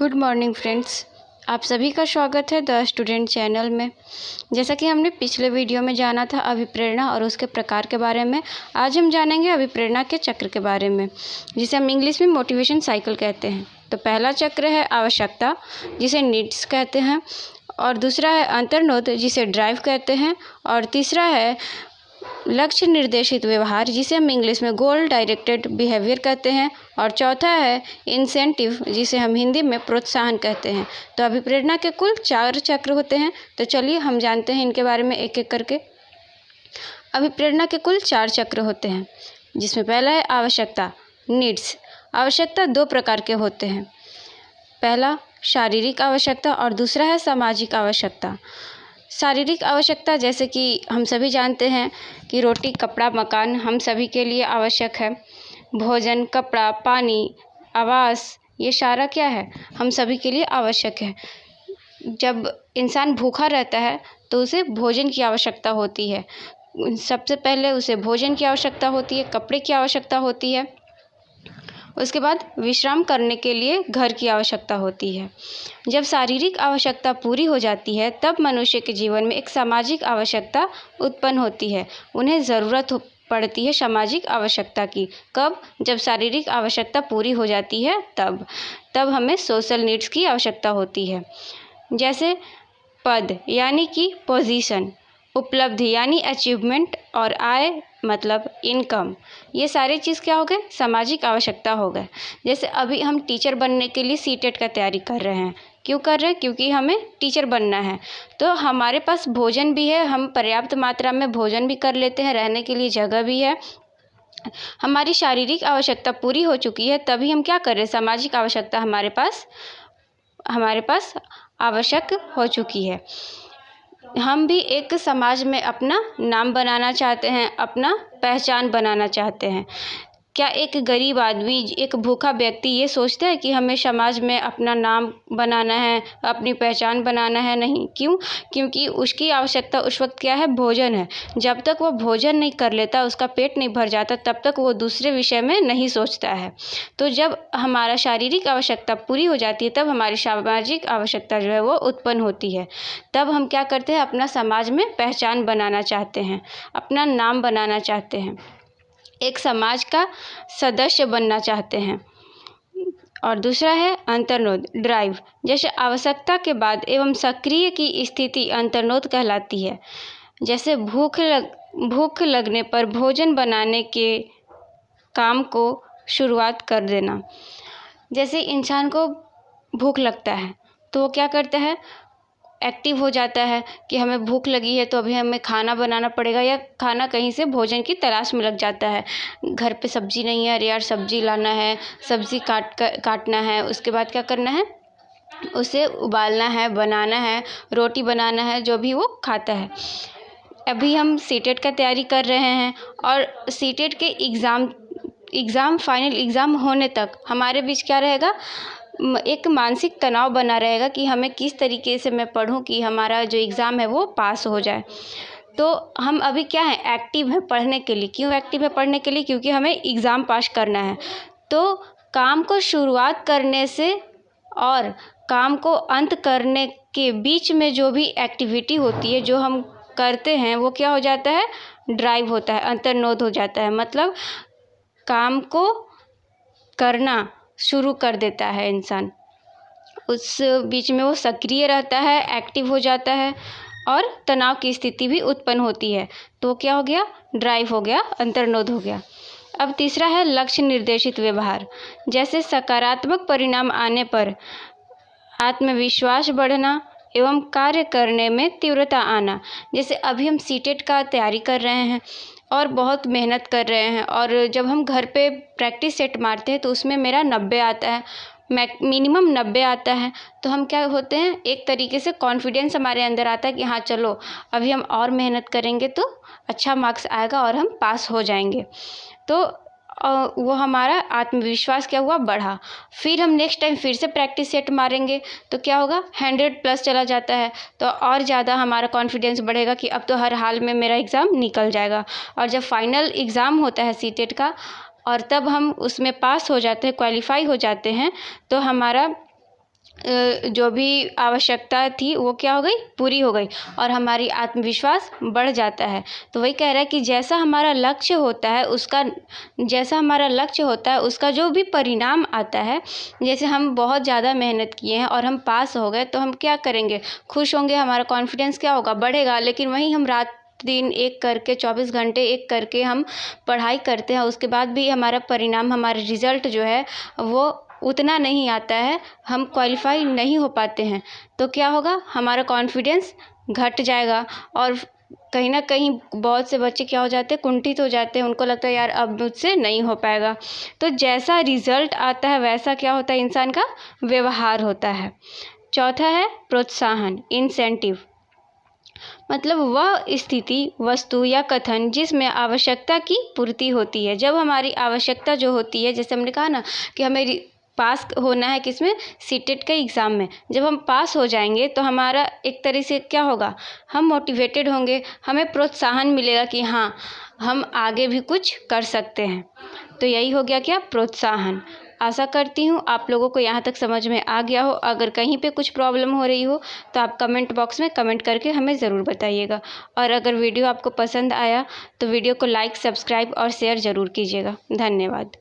Good morning friends, आप सभी का स्वागत है द स्टूडेंट चैनल में। जैसा कि हमने पिछले वीडियो में जाना था अभिप्रेरणा और उसके प्रकार के बारे में, आज हम जानेंगे अभिप्रेरणा के चक्र के बारे में, जिसे हम इंग्लिश में मोटिवेशन साइकिल कहते हैं। तो पहला चक्र है आवश्यकता, जिसे नीड्स कहते हैं, और दूसरा है अंतर्नोद, जिसे ड्राइव कहते हैं, और तीसरा है लक्ष्य निर्देशित व्यवहार, जिसे हम इंग्लिश में गोल डायरेक्टेड बिहेवियर कहते हैं, और चौथा है इंसेंटिव, जिसे हम हिंदी में प्रोत्साहन कहते हैं। तो अभिप्रेरणा के कुल 4 चक्र होते हैं। तो चलिए हम जानते हैं इनके बारे में एक एक करके। अभिप्रेरणा के कुल 4 चक्र होते हैं, जिसमें पहला है आवश्यकता, नीड्स। आवश्यकता 2 प्रकार के होते हैं, पहला शारीरिक आवश्यकता और दूसरा है सामाजिक आवश्यकता। शारीरिक आवश्यकता जैसे कि हम सभी जानते हैं कि रोटी, कपड़ा, मकान हम सभी के लिए आवश्यक है। भोजन, कपड़ा, पानी, आवास, ये सारा क्या है, हम सभी के लिए आवश्यक है। जब इंसान भूखा रहता है तो उसे भोजन की आवश्यकता होती है। सबसे पहले उसे भोजन की आवश्यकता होती है, कपड़े की आवश्यकता होती है, उसके बाद विश्राम करने के लिए घर की आवश्यकता होती है। जब शारीरिक आवश्यकता पूरी हो जाती है तब मनुष्य के जीवन में एक सामाजिक आवश्यकता उत्पन्न होती है। उन्हें ज़रूरत पड़ती है सामाजिक आवश्यकता की। कब? जब शारीरिक आवश्यकता पूरी हो जाती है तब हमें सोशल नीड्स की आवश्यकता होती है। जैसे पद यानी कि पोजीशन, उपलब्धि यानी अचीवमेंट, और आय मतलब इनकम, ये सारे चीज़ क्या हो गए, सामाजिक आवश्यकता हो गए। जैसे अभी हम टीचर बनने के लिए सीटेट का तैयारी कर रहे हैं। क्यों कर रहे हैं? क्योंकि हमें टीचर बनना है। तो हमारे पास भोजन भी है, हम पर्याप्त मात्रा में भोजन भी कर लेते हैं, रहने के लिए जगह भी है। हमारी शारीरिक आवश्यकता पूरी हो चुकी है, तभी हम क्या कर रहे हैं, सामाजिक आवश्यकता हमारे पास आवश्यक हो चुकी है। हम भी एक समाज में अपना नाम बनाना चाहते हैं, अपना पहचान बनाना चाहते हैं। क्या एक गरीब आदमी, एक भूखा व्यक्ति ये सोचता है कि हमें समाज में अपना नाम बनाना है, अपनी पहचान बनाना है? नहीं। क्यों? क्योंकि उसकी आवश्यकता उस वक्त क्या है, भोजन है। जब तक वो भोजन नहीं कर लेता, उसका पेट नहीं भर जाता, तब तक वो दूसरे विषय में नहीं सोचता है। तो जब हमारा शारीरिक आवश्यकता पूरी हो जाती है तब हमारी सामाजिक आवश्यकता जो है वो उत्पन्न होती है। तब हम क्या करते हैं, अपना समाज में पहचान बनाना चाहते हैं, अपना नाम बनाना चाहते हैं, एक समाज का सदस्य बनना चाहते हैं। और दूसरा है अंतर्नोद, ड्राइव। जैसे आवश्यकता के बाद एवं सक्रिय की स्थिति अंतर्नोद कहलाती है। जैसे भूख लगने पर भोजन बनाने के काम को शुरुआत कर देना। जैसे इंसान को भूख लगता है तो वो क्या करता है, एक्टिव हो जाता है कि हमें भूख लगी है तो अभी हमें खाना बनाना पड़ेगा, या खाना कहीं से भोजन की तलाश में लग जाता है। घर पे सब्ज़ी नहीं है, अरे यार सब्ज़ी लाना है, सब्ज़ी काटना है, उसके बाद क्या करना है, उसे उबालना है, बनाना है, रोटी बनाना है, जो भी वो खाता है। अभी हम सीटेट का तैयारी कर रहे हैं और सीटेट के एग्ज़ाम फाइनल एग्ज़ाम होने तक हमारे बीच क्या रहेगा, एक मानसिक तनाव बना रहेगा कि हमें किस तरीके से मैं पढूं कि हमारा जो एग्ज़ाम है वो पास हो जाए। तो हम अभी क्या है, एक्टिव है पढ़ने के लिए। क्यों एक्टिव है पढ़ने के लिए? क्योंकि हमें एग्ज़ाम पास करना है। तो काम को शुरुआत करने से और काम को अंत करने के बीच में जो भी एक्टिविटी होती है, जो हम करते हैं, वो क्या हो जाता है, ड्राइव होता है, अंतर्नोद हो जाता है। मतलब काम को करना शुरू कर देता है इंसान, उस बीच में वो सक्रिय रहता है, एक्टिव हो जाता है, और तनाव की स्थिति भी उत्पन्न होती है। तो क्या हो गया, ड्राइव हो गया, अंतर्नोद हो गया। अब तीसरा है लक्ष्य निर्देशित व्यवहार। जैसे सकारात्मक परिणाम आने पर आत्मविश्वास बढ़ना एवं कार्य करने में तीव्रता आना। जैसे अभी हम सीटेट का तैयारी कर रहे हैं और बहुत मेहनत कर रहे हैं, और जब हम घर पे प्रैक्टिस सेट मारते हैं तो उसमें मेरा 90 आता है, मिनिमम 90 आता है। तो हम क्या होते हैं, एक तरीके से कॉन्फिडेंस हमारे अंदर आता है कि हाँ चलो अभी हम और मेहनत करेंगे तो अच्छा मार्क्स आएगा और हम पास हो जाएंगे। तो वो हमारा आत्मविश्वास क्या हुआ, बढ़ा। फिर हम नेक्स्ट टाइम फिर से प्रैक्टिस सेट मारेंगे तो क्या होगा, 100+ चला जाता है। तो और ज़्यादा हमारा कॉन्फिडेंस बढ़ेगा कि अब तो हर हाल में मेरा एग्ज़ाम निकल जाएगा। और जब फाइनल एग्ज़ाम होता है सीटेट का, और तब हम उसमें पास हो जाते हैं, क्वालिफाई हो जाते हैं, तो हमारा जो भी आवश्यकता थी वो क्या हो गई, पूरी हो गई और हमारी आत्मविश्वास बढ़ जाता है। तो वही कह रहा है कि जैसा हमारा लक्ष्य होता है उसका जो भी परिणाम आता है, जैसे हम बहुत ज़्यादा मेहनत किए हैं और हम पास हो गए तो हम क्या करेंगे, खुश होंगे, हमारा कॉन्फिडेंस क्या होगा, बढ़ेगा। लेकिन वहीं हम रात दिन एक करके 24 घंटे एक करके हम पढ़ाई करते हैं, उसके बाद भी हमारा परिणाम, हमारा रिज़ल्ट जो है वो उतना नहीं आता है, हम क्वालिफ़ाई नहीं हो पाते हैं, तो क्या होगा, हमारा कॉन्फिडेंस घट जाएगा और कहीं न कहीं बहुत से बच्चे क्या हो जाते हैं, कुंठित हो जाते हैं। उनको लगता है यार अब मुझसे नहीं हो पाएगा। तो जैसा रिज़ल्ट आता है वैसा क्या होता है, इंसान का व्यवहार होता है। चौथा है प्रोत्साहन, इंसेंटिव। मतलब वह स्थिति, वस्तु या कथन जिसमें आवश्यकता की पूर्ति होती है। जब हमारी आवश्यकता जो होती है, जैसे हमने कहा ना कि हमें पास होना है किसमें, सीटेट के एग्ज़ाम में, जब हम पास हो जाएंगे तो हमारा एक तरह से क्या होगा, हम मोटिवेटेड होंगे, हमें प्रोत्साहन मिलेगा कि हाँ हम आगे भी कुछ कर सकते हैं। तो यही हो गया क्या, प्रोत्साहन। आशा करती हूँ आप लोगों को यहाँ तक समझ में आ गया हो। अगर कहीं पे कुछ प्रॉब्लम हो रही हो तो आप कमेंट बॉक्स में कमेंट करके हमें ज़रूर बताइएगा। और अगर वीडियो आपको पसंद आया तो वीडियो को लाइक, सब्सक्राइब और शेयर ज़रूर कीजिएगा। धन्यवाद।